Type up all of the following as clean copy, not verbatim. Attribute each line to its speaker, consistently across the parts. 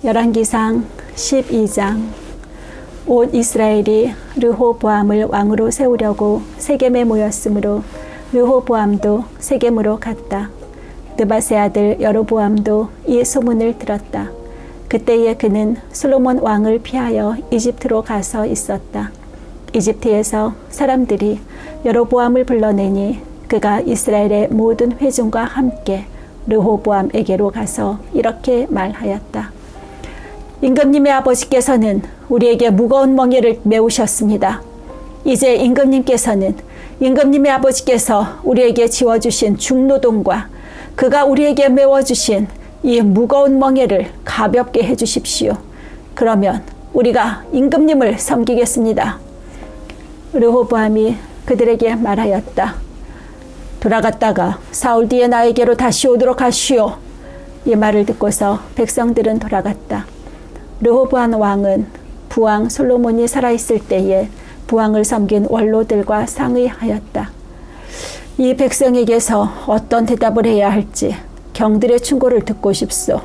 Speaker 1: 열왕기상 12장. 온 이스라엘이 르호보암을 왕으로 세우려고 세겜에 모였으므로 르호보암도 세겜으로 갔다. 느밧의 아들 여로보암도 이 소문을 들었다. 그때에 그는 솔로몬 왕을 피하여 이집트로 가서 있었다. 이집트에서 사람들이 여로보암을 불러내니 그가 이스라엘의 모든 회중과 함께 르호보암에게로 가서 이렇게 말하였다. 임금님의 아버지께서는 우리에게 무거운 멍에를 메우셨습니다. 이제 임금님께서는 임금님의 아버지께서 우리에게 지워주신 중노동과 그가 우리에게 메워주신 이 무거운 멍에를 가볍게 해주십시오. 그러면 우리가 임금님을 섬기겠습니다. 르호보암이 그들에게 말하였다. 돌아갔다가 사울 뒤에 나에게로 다시 오도록 하시오. 이 말을 듣고서 백성들은 돌아갔다. 르호보암 왕은 부왕 솔로몬이 살아있을 때에 부왕을 섬긴 원로들과 상의하였다. 이 백성에게서 어떤 대답을 해야 할지 경들의 충고를 듣고 싶소.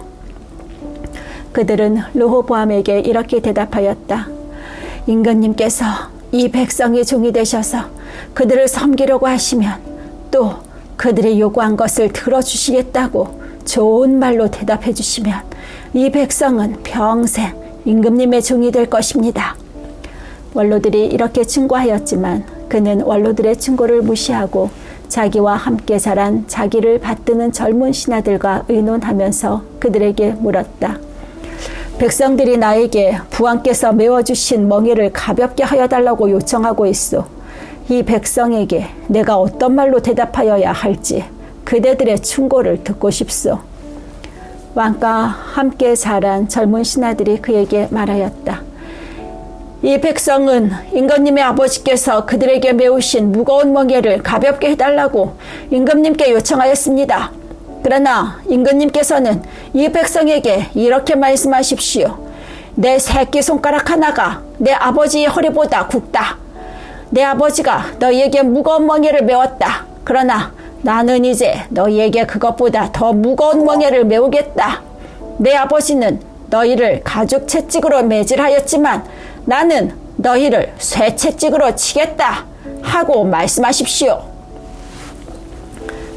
Speaker 1: 그들은 르호보암에게 이렇게 대답하였다. 임금님께서 이 백성의 종이 되셔서 그들을 섬기려고 하시면 또 그들이 요구한 것을 들어주시겠다고 좋은 말로 대답해 주시면 이 백성은 평생 임금님의 종이 될 것입니다. 원로들이 이렇게 충고하였지만 그는 원로들의 충고를 무시하고 자기와 함께 자란 자기를 받드는 젊은 신하들과 의논하면서 그들에게 물었다. 백성들이 나에게 부왕께서 메워주신 멍에를 가볍게 하여 달라고 요청하고 있어. 이 백성에게 내가 어떤 말로 대답하여야 할지 그대들의 충고를 듣고 싶소. 왕과 함께 자란 젊은 신하들이 그에게 말하였다. 이 백성은 임금님의 아버지께서 그들에게 메우신 무거운 멍에를 가볍게 해달라고 임금님께 요청하였습니다. 그러나 임금님께서는 이 백성에게 이렇게 말씀하십시오. 내 새끼손가락 하나가 내 아버지의 허리보다 굵다. 내 아버지가 너희에게 무거운 멍에를 메웠다. 그러나 나는 이제 너희에게 그것보다 더 무거운 멍에를 메우겠다. 내 아버지는 너희를 가죽 채찍으로 매질하였지만 나는 너희를 쇠 채찍으로 치겠다 하고 말씀하십시오.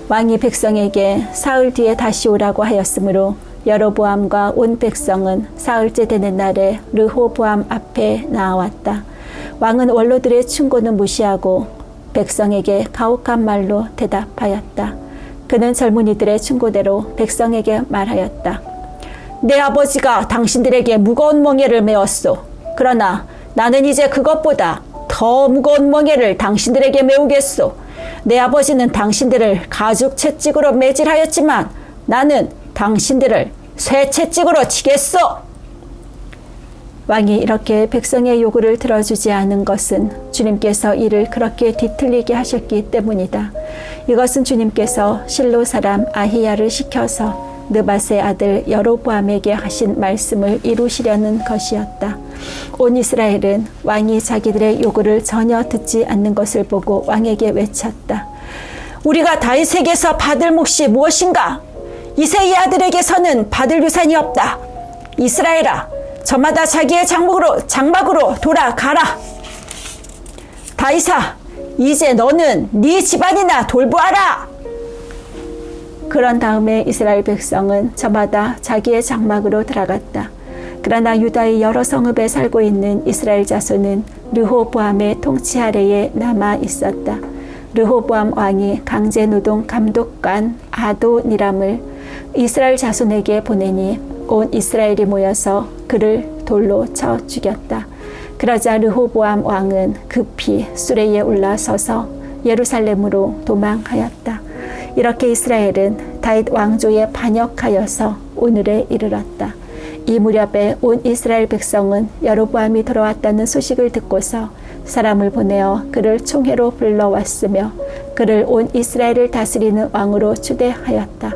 Speaker 1: 왕이 백성에게 사흘 뒤에 다시 오라고 하였으므로 여로보암과 온 백성은 사흘째 되는 날에 르호보암 앞에 나왔다. 왕은 원로들의 충고는 무시하고 백성에게 가혹한 말로 대답하였다. 그는 젊은이들의 충고대로 백성에게 말하였다. 내 아버지가 당신들에게 무거운 멍에를 메웠소. 그러나 나는 이제 그것보다 더 무거운 멍에를 당신들에게 메우겠소. 내 아버지는 당신들을 가죽 채찍으로 매질하였지만 나는 당신들을 쇠 채찍으로 치겠소. 왕이 이렇게 백성의 요구를 들어주지 않은 것은 주님께서 이를 그렇게 뒤틀리게 하셨기 때문이다. 이것은 주님께서 실로 사람 아히야를 시켜서 느밧의 아들 여로보암에게 하신 말씀을 이루시려는 것이었다. 온 이스라엘은 왕이 자기들의 요구를 전혀 듣지 않는 것을 보고 왕에게 외쳤다. 우리가 다윗에게서 받을 몫이 무엇인가? 이새의 아들에게서는 받을 유산이 없다. 이스라엘아, 저마다 자기의 장막으로 돌아가라. 다윗아, 이제 너는 네 집안이나 돌보아라. 그런 다음에 이스라엘 백성은 저마다 자기의 장막으로 들어갔다. 그러나 유다의 여러 성읍에 살고 있는 이스라엘 자손은 르호보암의 통치 아래에 남아 있었다. 르호보암 왕이 강제노동 감독관 아도니람을 이스라엘 자손에게 보내니 온 이스라엘이 모여서 그를 돌로 쳐 죽였다. 그러자 르호보암 왕은 급히 수레에 올라서서 예루살렘으로 도망하였다. 이렇게 이스라엘은 다윗 왕조에 반역하여서 오늘에 이르렀다. 이 무렵에 온 이스라엘 백성은 여로보암이 돌아왔다는 소식을 듣고서 사람을 보내어 그를 총회로 불러왔으며 그를 온 이스라엘을 다스리는 왕으로 추대하였다.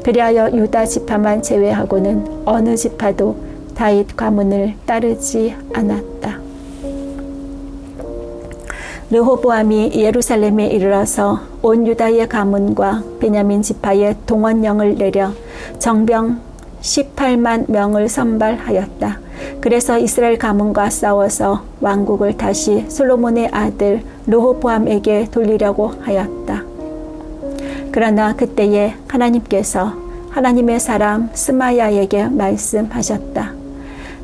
Speaker 1: 그리하여 유다 지파만 제외하고는 어느 지파도 다윗 가문을 따르지 않았다. 르호보암이 예루살렘에 이르러서 온 유다의 가문과 베냐민 지파의 동원령을 내려 정병 18만 명을 선발하였다. 그래서 이스라엘 가문과 싸워서 왕국을 다시 솔로몬의 아들 르호보암에게 돌리려고 하였다. 그러나 그때에 하나님께서 하나님의 사람 스마야에게 말씀하셨다.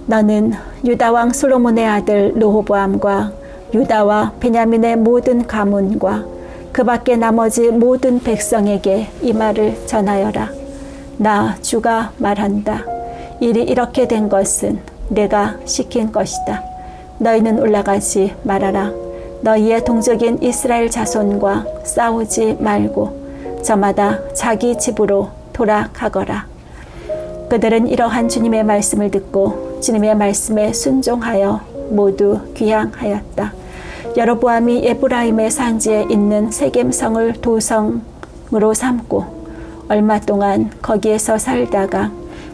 Speaker 1: 너는 유다 왕 솔로몬의 아들 르호보암과 유다와 베냐민의 모든 가문과 그 밖에 나머지 모든 백성에게 이 말을 전하여라. 나 주가 말한다. 일이 이렇게 된 것은 내가 시킨 것이다. 너희는 올라가지 말아라. 너희의 동족인 이스라엘 자손과 싸우지 말고 저마다 자기 집으로 돌아가거라. 그들은 이러한 주님의 말씀을 듣고 주님의 말씀에 순종하여 모두 귀향하였다. 여로보암이 에브라임의 산지에 있는 세겜성을 도성으로 삼고 얼마 동안 거기에서 살다가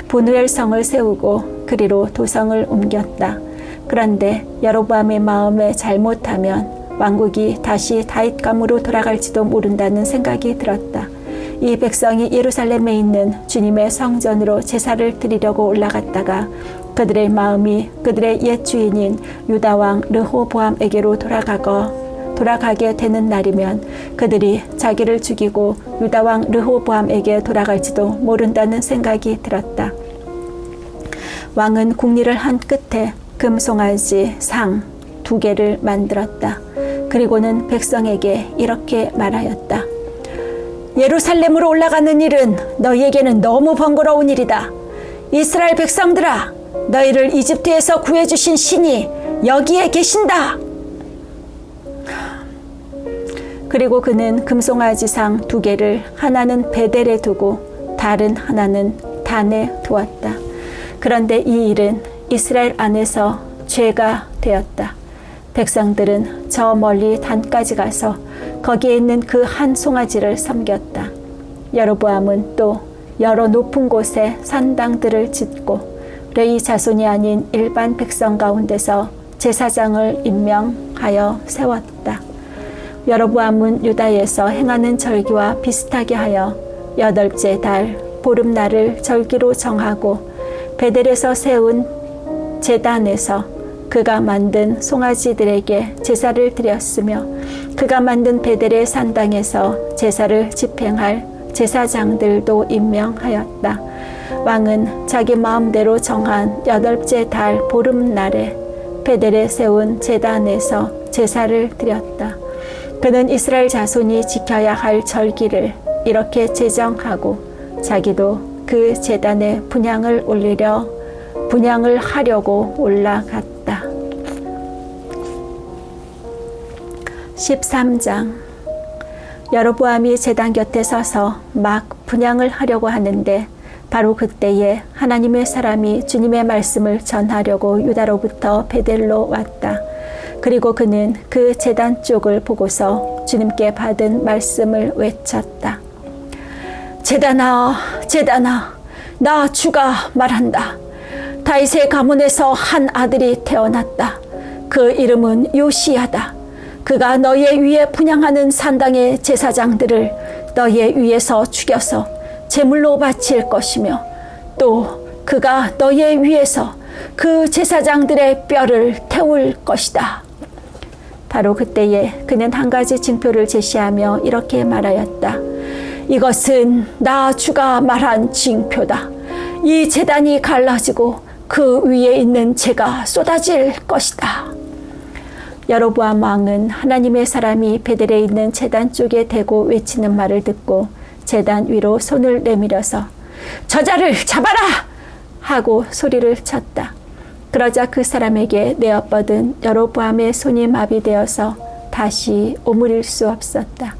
Speaker 1: 분우엘 성을 세우고 그리로 도성을 옮겼다. 그런데 여로보암의 마음에 잘못하면 왕국이 다시 다윗감으로 돌아갈지도 모른다는 생각이 들었다. 이 백성이 예루살렘에 있는 주님의 성전으로 제사를 드리려고 올라갔다가 그들의 마음이 그들의 옛 주인인 유다 왕 르호보암에게로 돌아가게 되는 날이면 그들이 자기를 죽이고 유다 왕 르호보암에게 돌아갈지도 모른다는 생각이 들었다. 왕은 궁리를 한 끝에 금송아지 상 2개를 만들었다. 그리고는 백성에게 이렇게 말하였다. 예루살렘으로 올라가는 일은 너희에게는 너무 번거로운 일이다. 이스라엘 백성들아, 너희를 이집트에서 구해주신 신이 여기에 계신다. 그리고 그는 금송아지상 2개를 하나는 베델에 두고 다른 하나는 단에 두었다. 그런데 이 일은 이스라엘 안에서 죄가 되었다. 백성들은 저 멀리 단까지 가서 거기에 있는 그 한 송아지를 섬겼다. 여로보암은 또 여러 높은 곳에 산당들을 짓고 레위 자손이 아닌 일반 백성 가운데서 제사장을 임명하여 세웠다. 여로보암은 유다에서 행하는 절기와 비슷하게 하여 8째 달 보름날을 절기로 정하고 베델에서 세운 제단에서 그가 만든 송아지들에게 제사를 드렸으며 그가 만든 베델의 산당에서 제사를 집행할 제사장들도 임명하였다. 왕은 자기 마음대로 정한 8째 달 보름날에 베델에 세운 제단에서 제사를 드렸다. 그는 이스라엘 자손이 지켜야 할 절기를 이렇게 제정하고 자기도 그 제단에 분향을 하려고 올라갔다. 13장. 여로보암이 제단 곁에 서서 막 분향을 하려고 하는데 바로 그때에 하나님의 사람이 주님의 말씀을 전하려고 유다로부터 베델로 왔다. 그리고 그는 그 제단 쪽을 보고서 주님께 받은 말씀을 외쳤다. 제단아, 제단아, 나 주가 말한다. 다윗의 가문에서 한 아들이 태어났다. 그 이름은 요시야다. 그가 너희의 위에 분향하는 산당의 제사장들을 너희의 위에서 죽여서 제물로 바칠 것이며 또 그가 너희의 위에서 그 제사장들의 뼈를 태울 것이다. 바로 그때에 그는 한 가지 징표를 제시하며 이렇게 말하였다. 이것은 나 주가 말한 징표다. 이 제단이 갈라지고 그 위에 있는 재가 쏟아질 것이다. 여로보암 왕은 하나님의 사람이 베델에 있는 제단 쪽에 대고 외치는 말을 듣고 제단 위로 손을 내밀어서 저자를 잡아라! 하고 소리를 쳤다. 그러자 그 사람에게 내어뻗은 여로보암의 손이 마비되어서 다시 오므릴 수 없었다.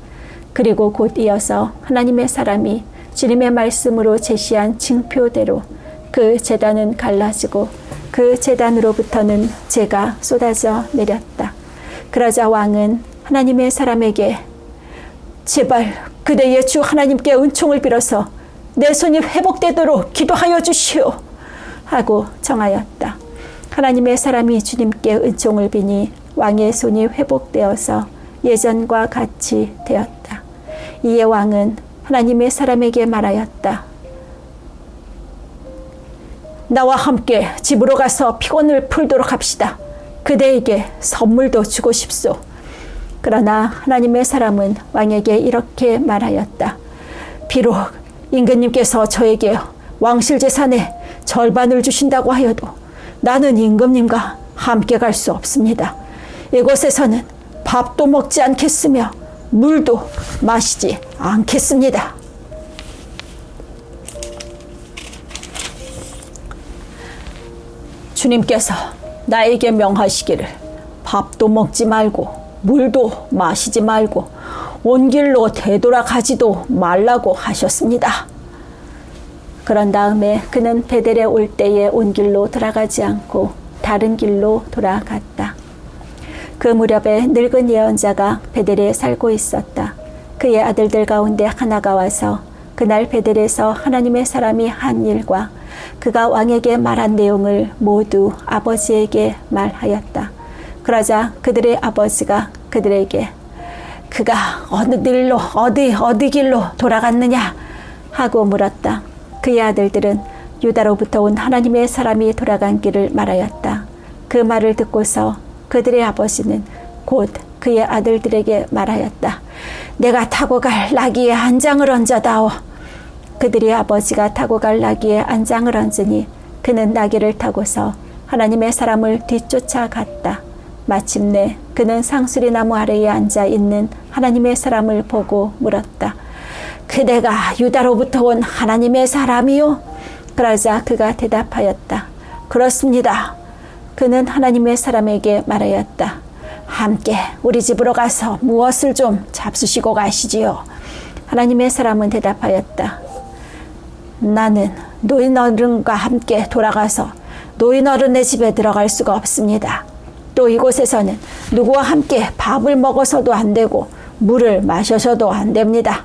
Speaker 1: 그리고 곧 이어서 하나님의 사람이 주님의 말씀으로 제시한 징표대로 그 제단은 갈라지고 그 제단으로부터는 재가 쏟아져 내렸다. 그러자 왕은 하나님의 사람에게 제발 그대의 주 하나님께 은총을 빌어서 내 손이 회복되도록 기도하여 주시오 하고 청하였다. 하나님의 사람이 주님께 은총을 비니 왕의 손이 회복되어서 예전과 같이 되었다. 이에 왕은 하나님의 사람에게 말하였다. 나와 함께 집으로 가서 피곤을 풀도록 합시다. 그대에게 선물도 주고 싶소. 그러나 하나님의 사람은 왕에게 이렇게 말하였다. 비록 임금님께서 저에게 왕실 재산의 절반을 주신다고 하여도 나는 임금님과 함께 갈 수 없습니다. 이곳에서는 밥도 먹지 않겠으며 물도 마시지 않겠습니다. 주님께서 나에게 명하시기를 밥도 먹지 말고 물도 마시지 말고 온 길로 되돌아가지도 말라고 하셨습니다. 그런 다음에 그는 베델에 올 때에 온 길로 돌아가지 않고 다른 길로 돌아갔다. 그 무렵에 늙은 예언자가 베델에 살고 있었다. 그의 아들들 가운데 하나가 와서 그날 베델에서 하나님의 사람이 한 일과 그가 왕에게 말한 내용을 모두 아버지에게 말하였다. 그러자 그들의 아버지가 그들에게 그가 어디 길로 돌아갔느냐 하고 물었다. 그의 아들들은 유다로부터 온 하나님의 사람이 돌아간 길을 말하였다. 그 말을 듣고서 그들의 아버지는 곧 그의 아들들에게 말하였다. 내가 타고 갈 나귀의 안장을 얹어다오. 그들의 아버지가 타고 갈 나귀의 안장을 얹으니 그는 나귀를 타고서 하나님의 사람을 뒤쫓아갔다. 마침내 그는 상수리 나무 아래에 앉아 있는 하나님의 사람을 보고 물었다. 그대가 유다로부터 온 하나님의 사람이요? 그러자 그가 대답하였다. 그렇습니다. 그는 하나님의 사람에게 말하였다. 함께 우리 집으로 가서 무엇을 좀 잡수시고 가시지요. 하나님의 사람은 대답하였다. 나는 노인 어른과 함께 돌아가서 노인 어른의 집에 들어갈 수가 없습니다. 또 이곳에서는 누구와 함께 밥을 먹어서도 안 되고 물을 마셔서도 안 됩니다.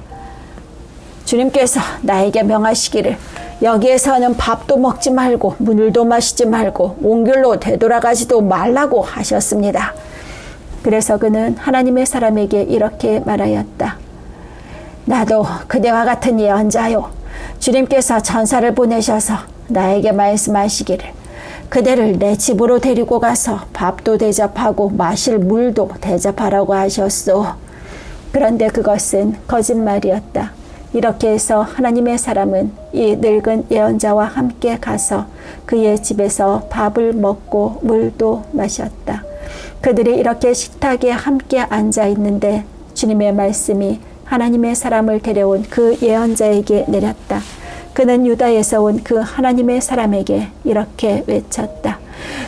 Speaker 1: 주님께서 나에게 명하시기를 여기에서는 밥도 먹지 말고 물도 마시지 말고 온 길로 되돌아가지도 말라고 하셨습니다. 그래서 그는 하나님의 사람에게 이렇게 말하였다. 나도 그대와 같은 예언자요. 주님께서 천사를 보내셔서 나에게 말씀하시기를 그대를 내 집으로 데리고 가서 밥도 대접하고 마실 물도 대접하라고 하셨소. 그런데 그것은 거짓말이었다. 이렇게 해서 하나님의 사람은 이 늙은 예언자와 함께 가서 그의 집에서 밥을 먹고 물도 마셨다. 그들이 이렇게 식탁에 함께 앉아 있는데 주님의 말씀이 하나님의 사람을 데려온 그 예언자에게 내렸다. 그는 유다에서 온 그 하나님의 사람에게 이렇게 외쳤다.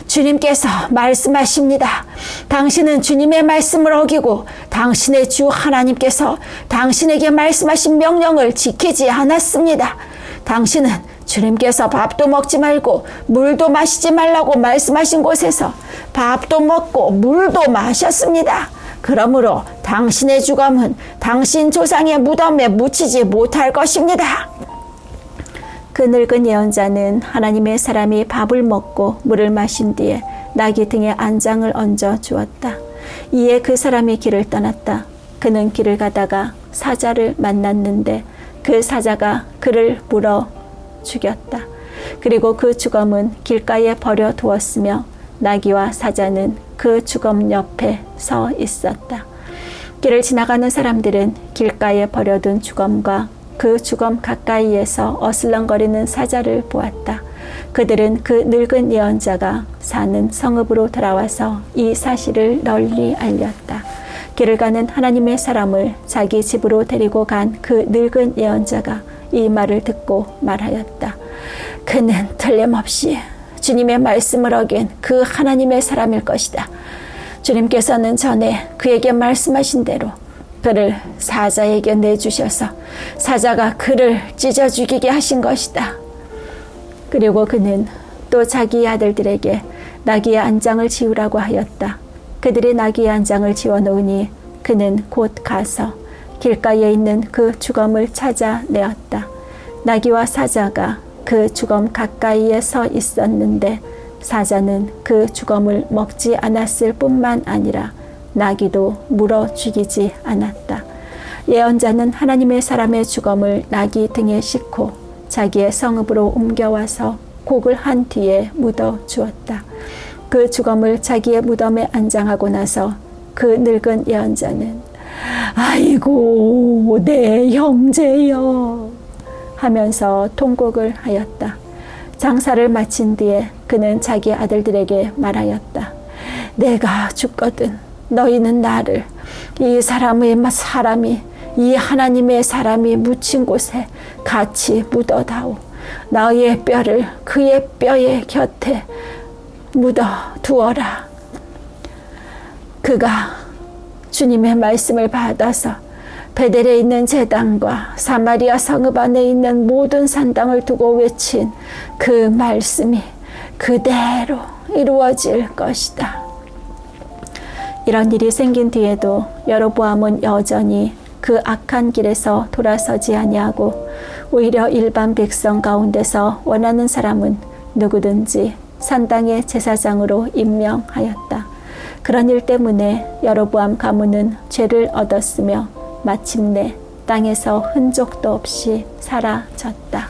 Speaker 1: 주님께서 말씀하십니다. 당신은 주님의 말씀을 어기고 당신의 주 하나님께서 당신에게 말씀하신 명령을 지키지 않았습니다. 당신은 주님께서 밥도 먹지 말고 물도 마시지 말라고 말씀하신 곳에서 밥도 먹고 물도 마셨습니다. 그러므로 당신의 죽음은 당신 조상의 무덤에 묻히지 못할 것입니다. 그 늙은 예언자는 하나님의 사람이 밥을 먹고 물을 마신 뒤에 나귀 등에 안장을 얹어 주었다. 이에 그 사람이 길을 떠났다. 그는 길을 가다가 사자를 만났는데 그 사자가 그를 물어 죽였다. 그리고 그 주검은 길가에 버려 두었으며 나귀와 사자는 그 주검 옆에 서 있었다. 길을 지나가는 사람들은 길가에 버려둔 주검과 그 주검 가까이에서 어슬렁거리는 사자를 보았다. 그들은 그 늙은 예언자가 사는 성읍으로 돌아와서 이 사실을 널리 알렸다. 길을 가는 하나님의 사람을 자기 집으로 데리고 간 그 늙은 예언자가 이 말을 듣고 말하였다. 그는 틀림없이 주님의 말씀을 어긴 그 하나님의 사람일 것이다. 주님께서는 전에 그에게 말씀하신 대로 그를 사자에게 내주셔서 사자가 그를 찢어 죽이게 하신 것이다. 그리고 그는 또 자기 아들들에게 나귀의 안장을 지우라고 하였다. 그들이 나귀의 안장을 지워놓으니 그는 곧 가서 길가에 있는 그 주검을 찾아내었다. 나귀와 사자가 그 주검 가까이에 서 있었는데 사자는 그 주검을 먹지 않았을 뿐만 아니라 나귀도 물어 죽이지 않았다. 예언자는 하나님의 사람의 주검을 나귀 등에 싣고 자기의 성읍으로 옮겨와서 곡을 한 뒤에 묻어 주었다. 그 주검을 자기의 무덤에 안장하고 나서 그 늙은 예언자는 아이고 내 형제여 하면서 통곡을 하였다. 장사를 마친 뒤에 그는 자기 아들들에게 말하였다. 내가 죽거든 너희는 나를 이 사람이 이 하나님의 사람이 묻힌 곳에 같이 묻어다오. 너희의 뼈를 그의 뼈의 곁에 묻어 두어라. 그가 주님의 말씀을 받아서 베델에 있는 제단과 사마리아 성읍 안에 있는 모든 산당을 두고 외친 그 말씀이 그대로 이루어질 것이다. 이런 일이 생긴 뒤에도 여로보암은 여전히 그 악한 길에서 돌아서지 아니하고 오히려 일반 백성 가운데서 원하는 사람은 누구든지 산당의 제사장으로 임명하였다. 그런 일 때문에 여로보암 가문은 죄를 얻었으며 마침내 땅에서 흔적도 없이 사라졌다.